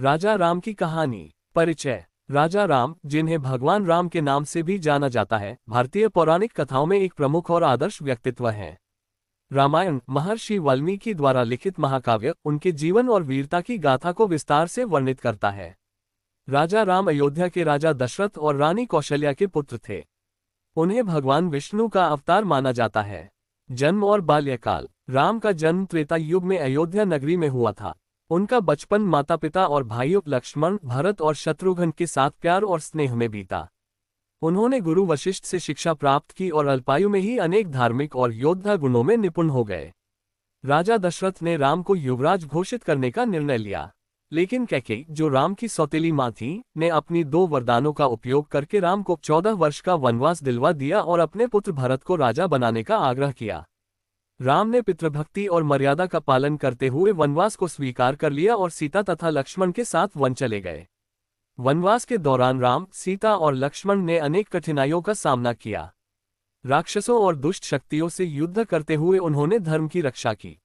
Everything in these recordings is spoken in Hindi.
राजा राम की कहानी। परिचय। राजा राम, जिन्हें भगवान राम के नाम से भी जाना जाता है, भारतीय पौराणिक कथाओं में एक प्रमुख और आदर्श व्यक्तित्व हैं। रामायण, महर्षि वाल्मीकि द्वारा लिखित महाकाव्य, उनके जीवन और वीरता की गाथा को विस्तार से वर्णित करता है। राजा राम अयोध्या के राजा दशरथ और रानी कौशल्या के पुत्र थे। उन्हें भगवान विष्णु का अवतार माना जाता है। जन्म और बाल्यकाल। राम का जन्म त्रेता युग में अयोध्या नगरी में हुआ था। उनका बचपन माता पिता और भाइयों लक्ष्मण, भरत और शत्रुघ्न के साथ प्यार और स्नेह में बीता। उन्होंने गुरु वशिष्ठ से शिक्षा प्राप्त की और अल्पायु में ही अनेक धार्मिक और योद्धा गुणों में निपुण हो गए। राजा दशरथ ने राम को युवराज घोषित करने का निर्णय लिया, लेकिन कैकेयी, जो राम की सौतेली मां थी, ने अपनी 2 वरदानों का उपयोग करके राम को 14 वर्ष का वनवास दिलवा दिया और अपने पुत्र भरत को राजा बनाने का आग्रह किया। राम ने पितृभक्ति और मर्यादा का पालन करते हुए वनवास को स्वीकार कर लिया और सीता तथा लक्ष्मण के साथ वन चले गए। वनवास के दौरान राम, सीता और लक्ष्मण ने अनेक कठिनाइयों का सामना किया। राक्षसों और दुष्ट शक्तियों से युद्ध करते हुए उन्होंने धर्म की रक्षा की।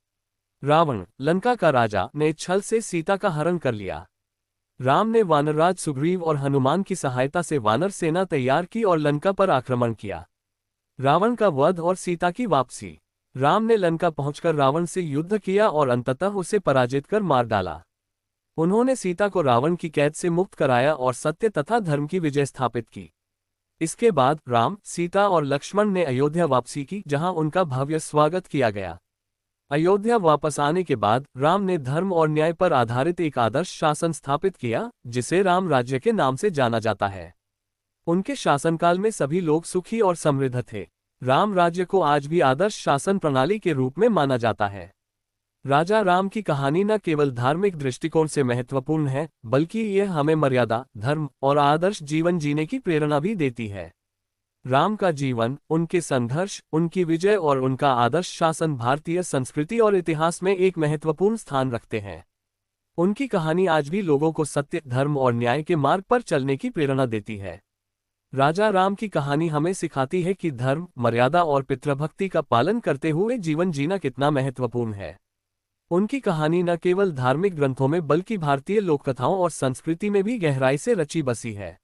रावण, लंका का राजा, ने छल से सीता का हरण कर लिया। राम ने वानरराज सुग्रीव और हनुमान की सहायता से वानर सेना तैयार की और लंका पर आक्रमण किया। रावण का वध और सीता की वापसी। राम ने लंका पहुंचकर रावण से युद्ध किया और अंततः उसे पराजित कर मार डाला। उन्होंने सीता को रावण की कैद से मुक्त कराया और सत्य तथा धर्म की विजय स्थापित की। इसके बाद राम, सीता और लक्ष्मण ने अयोध्या वापसी की, जहां उनका भव्य स्वागत किया गया। अयोध्या वापस आने के बाद राम ने धर्म और न्याय पर आधारित एक आदर्श शासन स्थापित किया, जिसे राम राज्य के नाम से जाना जाता है। उनके शासनकाल में सभी लोग सुखी और समृद्ध थे। राम राज्य को आज भी आदर्श शासन प्रणाली के रूप में माना जाता है। राजा राम की कहानी न केवल धार्मिक दृष्टिकोण से महत्वपूर्ण है, बल्कि यह हमें मर्यादा, धर्म और आदर्श जीवन जीने की प्रेरणा भी देती है। राम का जीवन, उनके संघर्ष, उनकी विजय और उनका आदर्श शासन भारतीय संस्कृति और इतिहास में एक महत्वपूर्ण स्थान रखते हैं। उनकी कहानी आज भी लोगों को सत्य, धर्म और न्याय के मार्ग पर चलने की प्रेरणा देती है। राजा राम की कहानी हमें सिखाती है कि धर्म, मर्यादा और पितृभक्ति का पालन करते हुए जीवन जीना कितना महत्वपूर्ण है। उनकी कहानी न केवल धार्मिक ग्रंथों में बल्कि भारतीय लोककथाओं और संस्कृति में भी गहराई से रची बसी है।